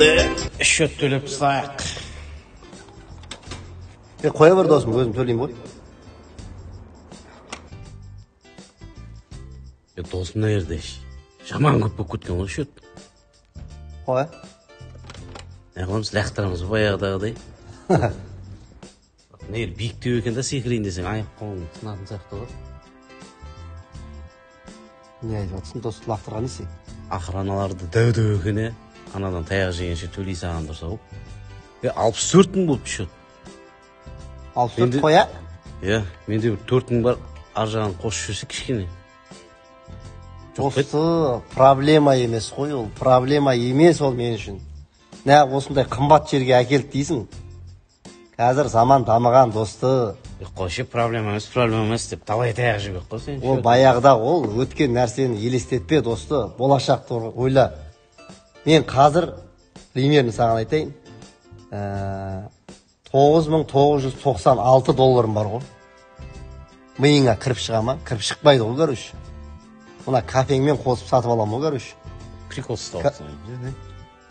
Шөт төлеп сақ. Қоя бір досым, өзім төлеймін ғой. Досым нәерде? Жаман көп болып кеткен ғой шөт. Қоя? Қоямыз лақтырамыз баяғыдағыдай. Нәер биіктеу екен да секірейін десең, аяқ қолың сынатын сияқты ғой. Не айтып жатсың, досы лақтырған есе? Ақыраналарды дәу-дәу екен, анадан таяқ жегенше төлей саған тұрса ғой. 64 мың болып шөт. 64 қоя? Менде 4 мың бар, аржаған қосып жүрсе кішкене. Досы, проблема емес қой ол, проблема емес ол мен үшін. Нә осындай қымбат жерге әкелді дейсің. Қазір заман дамыған досты. Қойшы, проблема емес деп талай таяқ жебек қой сен. Ол баяғыда ол өткен нәрсені елестетпе досты, болашақты ойла. Мен қазір примерно саған айтайын. $9,996 бар ғой. Миыңа кіріп шыға ма? Кіріп шықпайды ғой, көріш. Мұна кафеңмен қосып сатып аламын ғой, көріш. Прикол ұсталсың.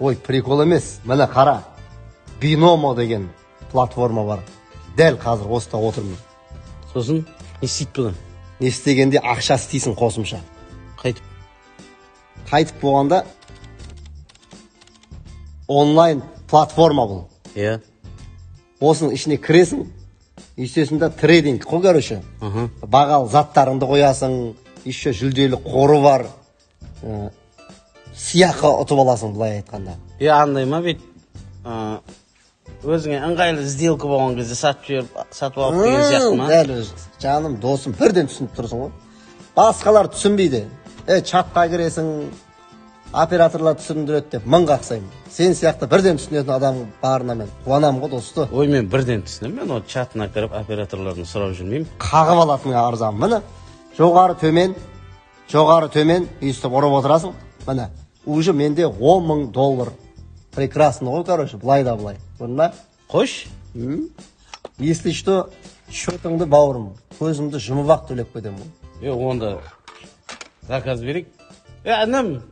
Ой, прикол емес. Міне қара. Binomo деген платформа бар. Дәл қазір осыда отырмын. Сосын не істейді бұдан? Не істегенде ақша істейсің қосымша. Қайтып болғанда онлайн платформа бұл. Осының ішіне кіресің, естесінде трейдинг қой көріші. Бағал заттарыңды қоясың, еще жүлделі қоры бар. Сияқы ұтып аласың бұлай айтқанда. Андай ма бет өзіңе ыңғайлы сделка болған кезде сатып алып деген сияқты ма? Дәл өз, жаным, досым, бірден түсініп тұрсың ғой. Басқалар түсінбейді. Чатқа кіресің, операторлар түсіндіреді деп мың қақсаймын. Сен сияқты бірден түсінетін адам барына мен қуанамын ғой досты. Ой, мен бірден түсінем, мен о чатына кіріп операторларын сұрап жүрмеймін. Қағып алатын арзан. Міне, жоғары төмен, өйстіп ұрып отырасың. Міне, уже менде $10,000. Прекрасно ғой, короче, бұлай да бұлай. Бұнда? Қош? Если что, счетыңды бауырым, көзімді жұмып-ақ төлеп кетем ғой. Онда заказ берейік. Інім,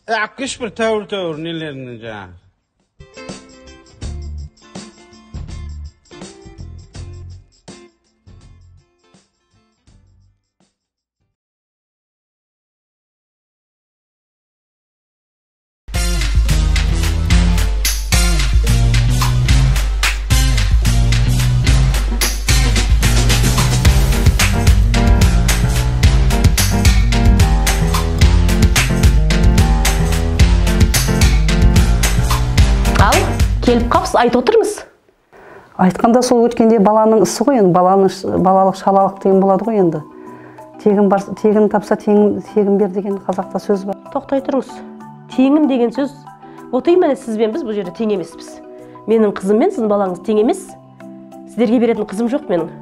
әпкеш бір тәуір нелерінің жаңағы. Келіп қапсыз, айтып отырмыз. Айтқанда сол өткенде баланың ісі ғой, енді балалық шалалық деген болады ғой енді. Тегін тапса тегін бер деген қазақта сөз бар. Тоқтай тұрыңыз. Теңім деген сөз. Отыр сізбен біз бұл жерде тең емеспіз. Менің қызым мен сіздің балаңыз тең емес. Сіздерге беретін қызым жоқ менің.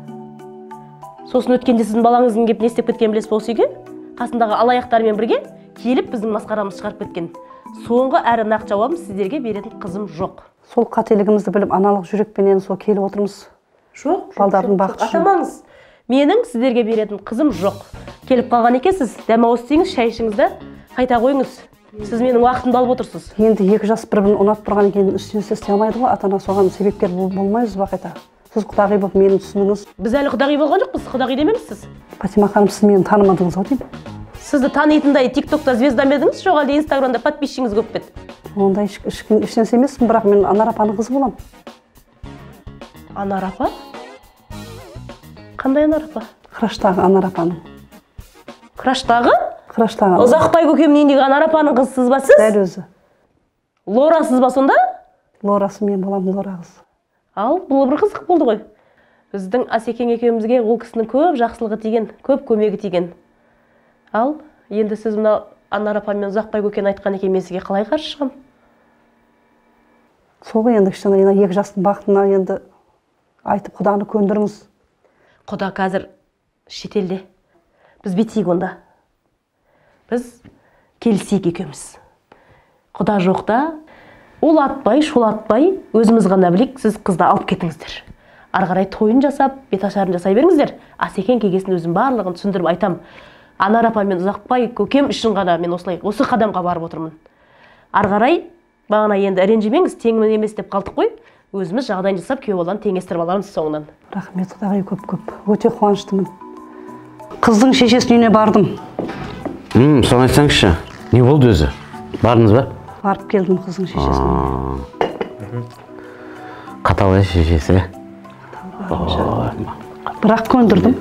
Сосын өткенде сіздің балаңыздың кеп не істеп кеткен білесіз болса үйге, қасындағы алаяқтармен бірге келіп біздің масқарамызды шығарып кеткен. Соңғы әрі нақты жауабым, сіздерге беретін қызым жоқ. Сол қателігімізді біліп, аналық жүрекпенен сол келіп отырмыз. Жоқ, балдардың бақыты үшін. Атамаңыз, менің сіздерге беретін қызым жоқ. Келіп қалған екенсіз, дәмауыз дейіңіз, шай ішіңізді қайта қойыңыз. Сіз менің уақытымды алып отырсыз. Енді екі жас бір-бірін ұнатып тұрған екен, үстіне істей алмайды ғой, ата-ана соған себепкер болмайсыз ба қайта? Сіз құдағи болып мені түсіндіңіз. Біз әлі құдағи болған жоқпыз, құдағи демеңізсіз. Фатима ханым, сіз мені танымадыңыз ғой деймін. Сізді танитындай TikTok'та звезда едіңіз, жоқ әлде Instagram'да подписчигіңіз көп пе? Онда ешнәрсе емеспін, бірақ мен Анар апаның қызы боламын. Анар апа? Қандай Анар апа? Қыраштағы Анар апаның. Қыраштағы? Қыраштағы. Ұзақбай көкемнің үйіндегі Анар апаның қызысыз ба сіз? Дәл өзі. Лорасыз ба сонда? Лорасы мен боламын, Лора қыз. Ал, бұл бір қызық болды ғой. Біздің Асекең екеумізге ол кісінің көп жақсылығы тиген, көп көмегі тиген. Ал, енді сіз мына Анар апамен Ұзақбай көкен айтқан екен, мен сізге қалай қарсы шығам? Сол енді кішкене екі жастың бақытына енді айтып құданы көндіріңіз. Құда қазір шетелде. Біз бетейік онда. Біз келісейік екеуміз. Құда жоқта, ол атпай, шол атпай, өзіміз ғана білейік, сіз қызды алып кетіңіздер. Арғарай тойын жасап, беташарын жасай беріңіздер. Асекең кегесін өзім барлығын түсіндіріп айтам. Анар апа мен Ұзақбай көкем үшін ғана мен осы қадамға барып отырмын. Арғарай Бағана енді ренжімеңіз, теңімен емес деп қалдық қой. Өзіміз жағдайын жасап күйеу баланы теңестіріп алармыз соңынан. Рахмет Құдағи көп. Өте қуаныштымын. Қыздың шешесінің үйіне бардым. Соны айтсаңызшы. Не болды өзі? Бардыңыз ба? Барып келдім қыздың шешесіне. Қатал шешесі. Бірақ көндірдім.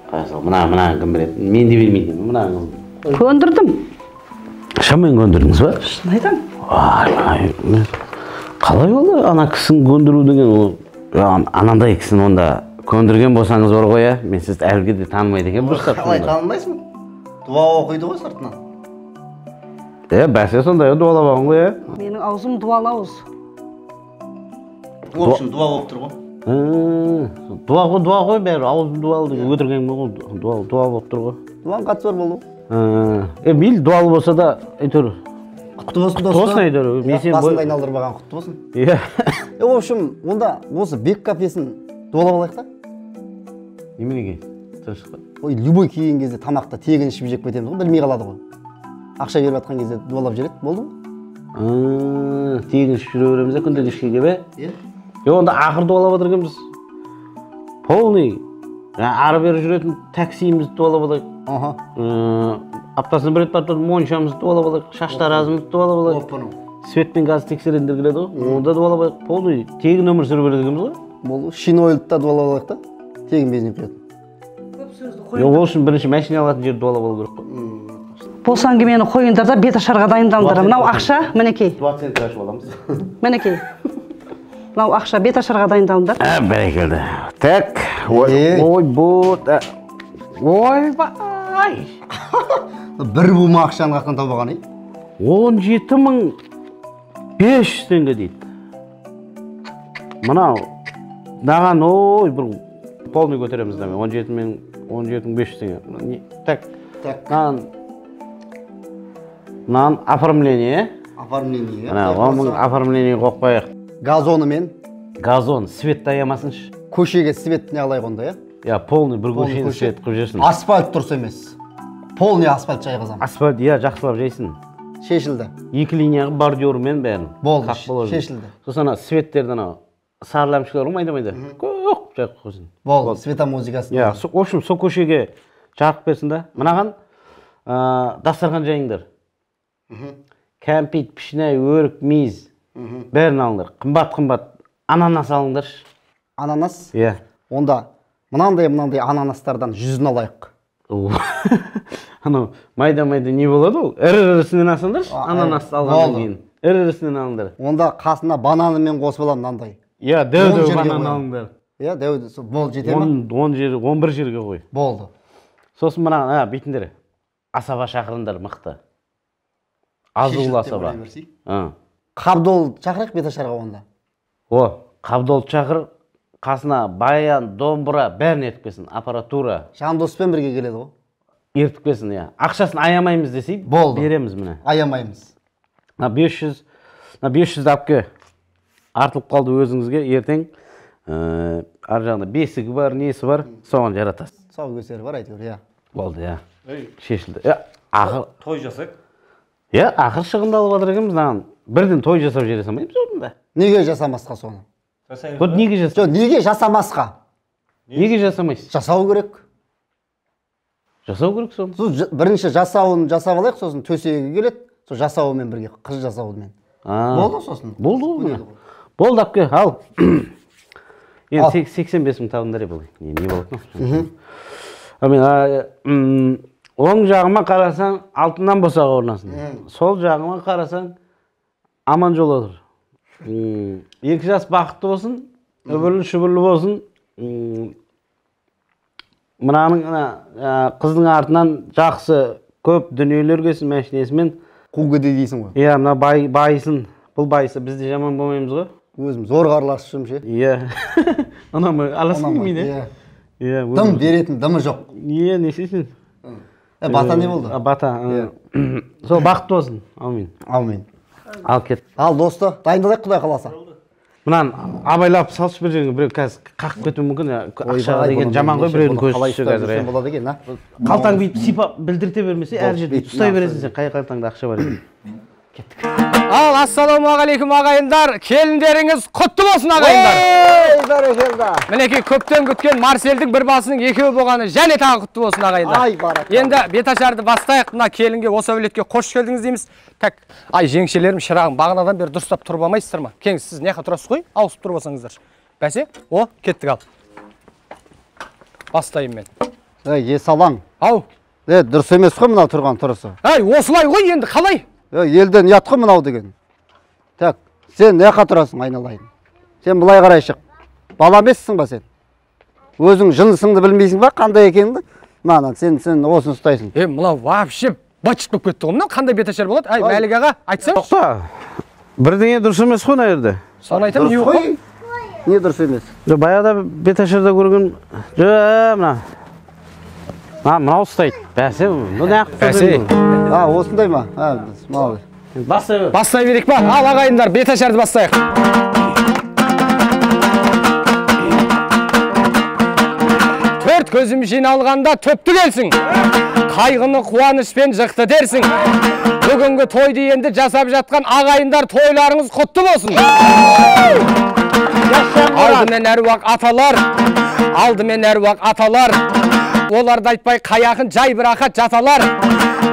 Мына кім біледі? Мен де білмеймін. Мына Көндірдім. шаммен көндірдіңіз ба? Шын айтам. Қалай болды? Ана кісін көндіру деген, анандай кісін онда көндірген болсаңыз бар ғой, мен сізді әлгі де танымайды екен. Қалай танымайсың? Дуа оқиды ғой сыртынан. Бәсе сондай дуалап алған ғой, Менің аузым дуалы ауыз. В общем, дуа болып тұр ғой. Дуа ғой бәрі, ауызым дуалы деген өтірген ғой, дуа болып тұр ғой. Дуаның қатысы бар болу. Мейлі дуалы болса да, әйтеуір. Құтты болсын досты. Тосын әйтеуір. Басында айналдырмаған құтты болсын. В общем, онда осы бек кафесін дуалап алайық та? Неменеге? Тырышық па? Ой, любой келген кезде тамақта тегін ішіп жеп кетеміз ғой, білмей қалады ғой. Ақша беріп жатқан кезде дуалап жүреді, болды ма? Тегін ішіп жүре береміз де күнде кешкеге бе? Иә. Онда ақыр дуалап отырғанбыз. Полный. Ары бері жүретін таксиімізді дуалап алайық. Аптасына бір рет барып моншамызды дуалап алайық, шаштаразымызды дуалап алайық. Свет пен газ тексерендер келеді ғой, онда дуалап алайық. Полный. Тегін өмір сүріп беретініміз ғой. Болды. Шинойлды да дуалап алайық та? Тегін бензин құятын. Ол үшін бірінші машина алатын жерді дуалап алу керек қой. Болсаң мені қойыңдар да беташарға дайындалыңдар. Мынау ақша, мінекей. 20 цент ашып аламыз. Мінекей. Мынау ақша беташарға дайындалыңдар. Бәрекелді. Так. Ой, бұт. Ойбай. Бір бума ақшаны қақтан табаған, 17.500 теңге дейді. Мынау, даған, ой, бір полный көтереміз дәме, 17.500 теңге. Так, мынан оформление. Оформление. Оның оформление қоқпайық. Газоны мен? Газон, свет таямасыншы. Көшеге свет не алайық онда, Полный бір көшені свет қып жерсін. Асфальт тұрса емес. Полный асфальт жайғызам. Асфальт, жақсылап жайсын. Шешілді. 2 линияғы бордюрмен бәрін. Болды, шешілді. Сосын светтерді сары ләмшілер майда-майда. Көп жақып қойсын. Болды, света музыкасын. В общем, сол көшеге жарық берсін да. Мынаған дастархан жайыңдар. Кәмпит, пішінай, өрік, мейіз. Бәрін алыңдар. Қымбат ананас алыңдар. Ананас? Онда мынандай ананастардан 100-ін алайық. Анау майда-майда не болады ол? Ірі-ірісінен алсаңдаршы, ананас алғаннан кейін. Ірі-ірісінен алыңдар. Онда қасына бананымен қосып аламын мынандай. Дәу банан алыңдар. Дәу, болды жете ма? 11 жерге қой. Болды. Сосын мына бейтіндері. Асаба шақырындар мықты. Азулы асаба. Қабдол шақырайық беташарға онда. Қабдол шақыр, қасына баян, домбыра, бәрін ертіп келсін, аппаратура. Жандоспен бірге келеді ғой. Ертіп келсін, ақшасын аямаймыз десей, береміз міне. Аямаймыз. 500 апке артылып қалды өзіңізге, ертең ар жағында бесігі бар, несі бар, соған жаратасыз. Сау көсері бар әйтеуір, Болды, шешілді. Той жасайық? Ақыр шығынды алып жатыр екенбіз, бірден той жасап жере салмаймыз орында. Неге жасамасқа соны? Неге жасамайсыз? Неге жасамасқа? Неге жасамайсыз? Жасау керек. Жасау керек соны? Бірінші жасауын жасап алайық, сосын төсегі келеді, сол жасауымен бірге, қыз жасауымен. Болды сосын? Болды. Болды, апке, ал. Енді 85 мың табындар ебі. Не болады? Оң жағыма қарасаң, алтыннан босаға орнасын. Сол жағыма қарасаң, аман жол отыр. 2 жас бақытты болсын, өбірлі шүбірлі болсын. Мұнаның қыздың артынан жақсы көп дүниелер келсін мәшінесімен. Қугыды дейсің ғой. Мына байысын. Бұл байысы бізде жаман болмаймыз ғой. Өзім зор қарласышым ше. Анамы аласың мейді? Дым беретін дымы жоқ. Нешесін? Бата не болды? Бата. Сол бақытты болсын. Аумин. Ал кет. Ал досты, дайындалайық Құдай қаласа. Мынан абайлап салшы бір жерге, біреу қазір қақып кетуі мүмкін. Ақшаға деген жаман ғой, біреудің көзі түсі қазір. Қалтаң бүйтіп сипап білдірте бермесе, әр жерде ұстай бересің сен, қай қалтаңда ақша бар екен. кеттік. Ал, ассалаумағалейкум ағайындар, келіндеріңіз құтты болсын ағайындар. Ей, бәрекелді. Мінекей көптен күткен Марселдің бір басының екеуі болғаны және тағы құтты болсын ағайындар. Ай, баракалла. Енді беташарды бастайық, мына келінге осы әулетке қош келдіңіз дейміз. Так, ай жеңшелерім, шырағым, бағанадан бері дұрыстап тұрып алмайсыздар ма? Кеңіз, сіз неқа тұрасыз ғой? Ауысып тұрып алсаңыздар. Бәсе? О, кеттік ал. Бастайын мен. Есалаң. Ау. Дұрыс емес қой мынау тұрған тұрысы. Ай, осылай ғой енді қалай? Елден ұят қой мынау деген. Так, сен неқа тұрасың айналайын? Сен былай қарай шық. Бала емессің ба сен? Өзің жынысыңды білмейсің ба, қандай екеніңді? Мана сен осыны ұстайсың. Мынау вообще бачып болып кетті ғой. Мынау қандай беташар болады? Ай, Мәлік аға, айтсаң. Тоқта, бірдеңе дұрыс емес қой мына жерде. Соны айтамын, не ғой? Не дұрыс емес? Баяғыда беташарда көрген, мына. Мынау ұстайды. Бәсе, мұны ақ Бәсе. Осындай ма? Мал. Бастай берейік па? Ал ағайындар, беташарды бастайық. Төрт көзім жиналғанда төпті келсің. Қайғыны қуанышпен жықты дерсің. Бүгінгі тойды енді жасап жатқан ағайындар, тойларыңыз құтты болсын. Алдымен әруақ аталар. Оларды айтпай қаяқын жай бір ақат жаталар.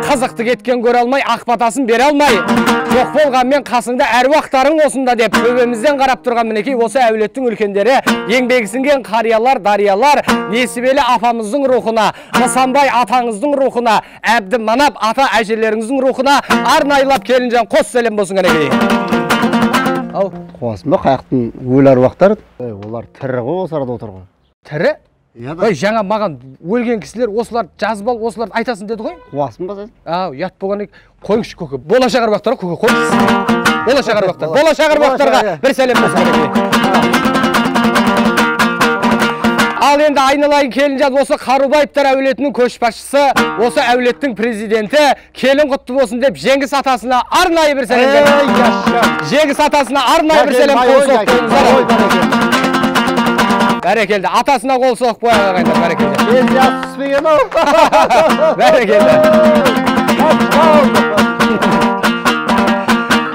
Қызықты кеткен көре алмай, ақ батасын бере алмай. Жоқ болғанмен қасыңда әруақтарың осында деп төбемізден қарап тұрған мінекей осы әулеттің үлкендері, еңбегі сіңген қариялар, дариялар, Несібелі апамыздың рухына, Нысанбай атаңыздың рухына, Әбді Манап ата әжелеріңіздің рухына арнайлап келінжан қос сәлем болсын кәнекей. Ау, Қуасың ба қаяқтың өлі әруақтары? Олар тірі ғой, осы арада отыр ғой. Тірі? Ой, жаңа маған өлген кісілер осылар жазып ал, осыларды айтасың деді ғой. Қуасың ба сен? Ұят болған қойыңшы көке. Болашақ аруақтарға көке қойыңыз. Болашақ аруақтарға бір сәлем болсын кәнекей. Ал енді айналайын келінжан, осы Қарубаевтар әулетінің көшбасшысы, осы әулеттің президенті, келін құтты болсын деп Жеңіс атасына арнайы бір сәлем берді. Жеңіс атасына арнайы бір сәлем қойыңыз. Бәрекелді, атасына қол соғып қояйық ағайындар, бәрекелді. Мен жас түспеген ау. Бәрекелді.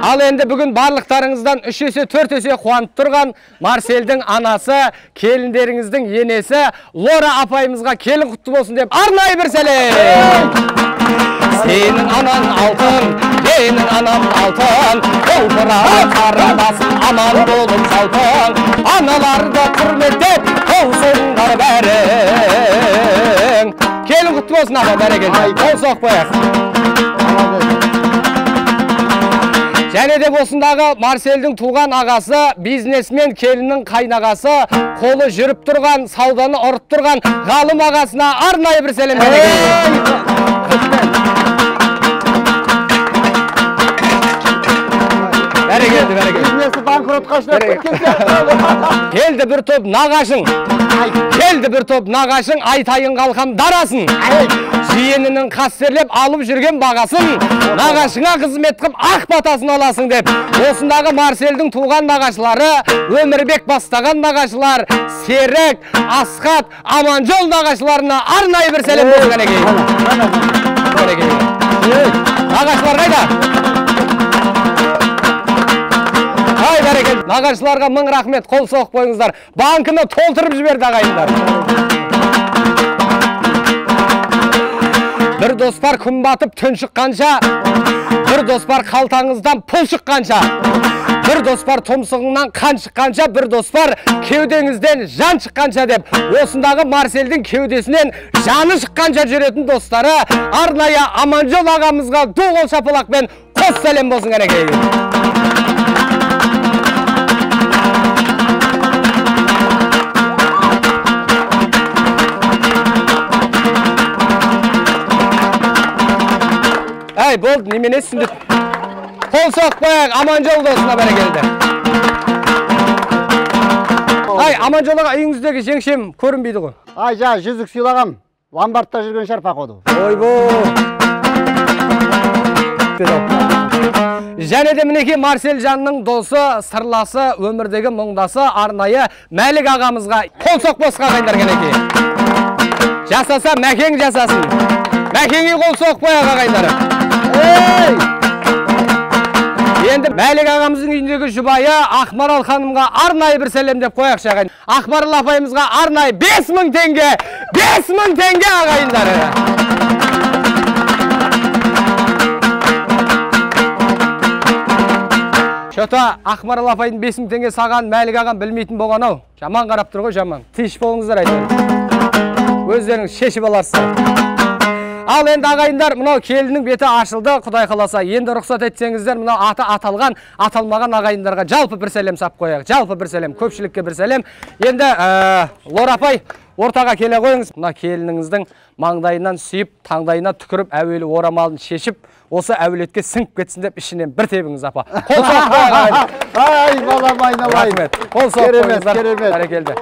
Ал енді бүгін барлықтарыңыздан 3 есе 4 есе қуанып тұрған Марселдің анасы, келіндеріңіздің енесі Лора апайымызға келін құтты болсын деп арнайы бір сәлем. Сенің анаң алтын, менің анам алтын, қолтырағы қарындасым аман болып салтын. Аналарды құрметтеп, қосыңдар бәрің. Келін құтты болсын аға, бәрекелді. Қол соғып қояйық. Және де осындағы Марселдің туған ағасы, бизнесмен келіннің қайнағасы, қолы жүріп тұрған, сауданы ұрып тұрған ғалым ағасына арнайы бір сәлем бәрекелді. Бизнесі банкротқа ұшырап кеткен сияқты. Келді бір топ нағашың. Келді бір топ нағашың, айтайын қалқам дарасын. Жиенінің қастерлеп алып жүрген бағасын, нағашыңа қызмет қып ақ батасын аласың деп. Осындағы Марселдің туған нағашылары, Өмірбек бастаған нағашылар, Серік, Асқат, Аманжол нағашыларына арнайы бір сәлем болсын кәнекей. Нағашылар қайда? Нағашыларға мың рахмет, қол соғып қойыңыздар. Банкыны толтырып жіберді ағайындар. Бір доспар күн батып түн шыққанша, бір доспар қалтаңыздан пұл шыққанша, бір доспар тұмсығыңнан қан шыққанша, бір доспар кеудеңізден жан шыққанша деп, осындағы Марселдің кеудесінен жаны шыққанша жүретін достары арнайы Аманжол ағамызға ду қол шапалақпен қос сәлем болсын кәнекей. Әй, болды, неменесін деп. Қол соғып қояйық, Аманжол досына бәрекелді. Ай, Аманжол аға, үйіңіздегі жеңшем көрінбейді ғой. Ай, жүзік сыйлағам. Ломбардта жүрген шарпақ оды. Ойбой. Және де мінеке Марсел жанның досы, сырласы, өмірдегі мұңдасы арнайы Мәлік ағамызға қол соғып қосқа ағайындар кәнекей. Жасаса, Мәкең жасасын. Мәкеңе қол соғып қояйық ағайындары. ендігі жұбайы Ақмарал ханымға арнайы бір сәлем деп қояқшы ағайын. Ақмарал апайымызға арнайы 5000 теңге, 5000 теңге ағайындары. Шота Ақмарал апайдың 5000 теңге саған Мәлік ағам білмейтін болған ау. Жаман қарап тұр ғой, жаман. Тиіш болыңыздар айтайын. Өздеріңіз шешіп аларсыздар. Ал енді ағайындар, мынау келіннің беті ашылды, Құдай қаласа. Енді рұқсат етсеңіздер, мынау аты аталған, аталмаған ағайындарға жалпы бір сәлем сап қояйық. Жалпы бір сәлем, көпшілікке бір сәлем. Енді Лора апай, ортаға келе қойыңыз. Мына келініңіздің маңдайынан сүйіп, таңдайына түкіріп, әуелі орамалын шешіп, осы әулетке сіңіп кетсін деп ішінен бір тебіңіз апа. Қол соғып қойыңыз. Ай, балам айналайын. Қол соғып қойыңыздар. Бәрекелді.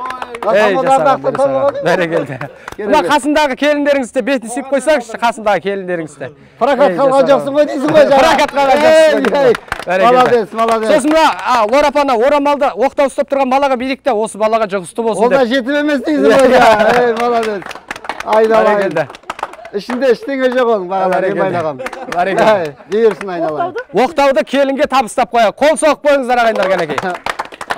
Бәрекелді. Мына қасындағы келіндеріңізді бетін сүйіп қойсаңызшы, қасындағы келіндеріңізді. Прокат қалған жоқсың ғой дейсің ғой жаңа. Прокат қалған жоқсың. Молодец, молодец. Сосын мына Лора апаны орамалды оқтау ұстап тұрған балаға билікте, осы балаға жұғысты болсын деп. Ол да жетім емес дейсің ғой жаңа. Ей, молодец. Айналайын. Ішінде ештеңе жоқ оның бағалар емайлағам. Дейірсін айналайын. Оқтауды келінге табыстап қояйық. Қол соғып қойыңыздар ағайындар кәнекей.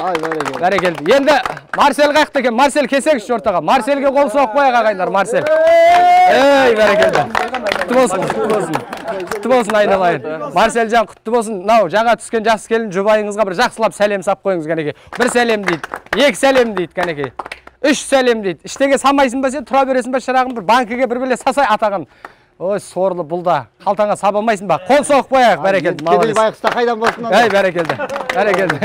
Ай, бәрекелді. Бәрекелді. Енді Марсел қаяқта екен? Марсел кесеңізші ортаға. Марселге қол соғып қояйық ағайындар, Марсел. Ей, бәрекелді. Құтты болсын, құтты болсын. Құтты болсын айналайын. Марселжан құтты болсын. Мынау жаңа түскен жас келін жұбайыңызға бір жақсылап сәлем сап қойыңыз кәнекей. Бір сәлем дейді, екі сәлем дейді кәнекей. Үш сәлем дейді. Іштеге самайсың ба сен, тұра бересің ба шырағым, бір банкіге бір біле сасай атаған. Ой, сорлы бұлда. Қалтаңа сабамайсың ба? Қол соғып қояйық, бәрекелді. Кедей байқұста қайдан болсын? Ей, бәрекелді. Бәрекелді.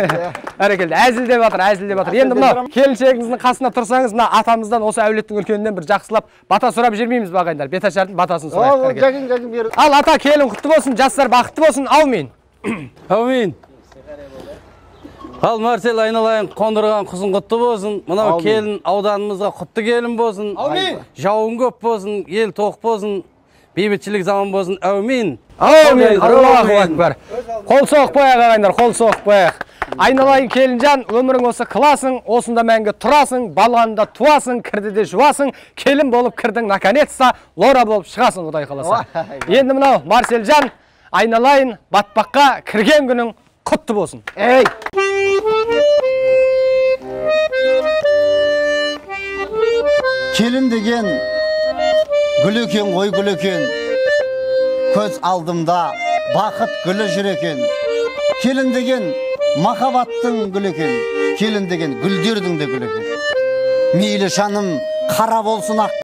Бәрекелді. Әзілдеп жатыр, әзілдеп жатыр. Енді мынау келіншегіңіздің қасына тұрсаңыз, мына атамыздан осы әулеттің үлкенінен бір жақсылап бата сұрап жүрмейміз ба ағайындар? Беташардың батасын сұрайық. Жагин бері. Ал ата келін құтты болсын, жастар бақытты болсын. Аумин. Аумин. Ал Марсел айналайын, қондырған құзын құтты болсын. Мынау келін ауданымызға құтты келін болсын. Аумин. Жауын көп болсын, ел тоқ болсын. Бейбітшілік заман болсын. Аумин. Аумин. Аллаху акбар. Қол соғып қояйық ағайындар, қол соғып қояйық. Айналайын келінжан, өмірің осы қыласың, осында мәңгі тұрасың, балғанда туасың, кірді де жуасың, келін болып кірдің, наконец-то Лора болып шығасың, Құдай қаласа. Енді мынау Марселжан, айналайын, батпаққа кірген күнің құтты болсын. Ей! Келін деген гүл екен ғой, гүл екен. Көз алдымда бақыт гүлі жүр екен. Келін деген махаббаттың гүл екен. Келін деген гүлдердің де гүл екен. Мейлі жаным қара болсын ақ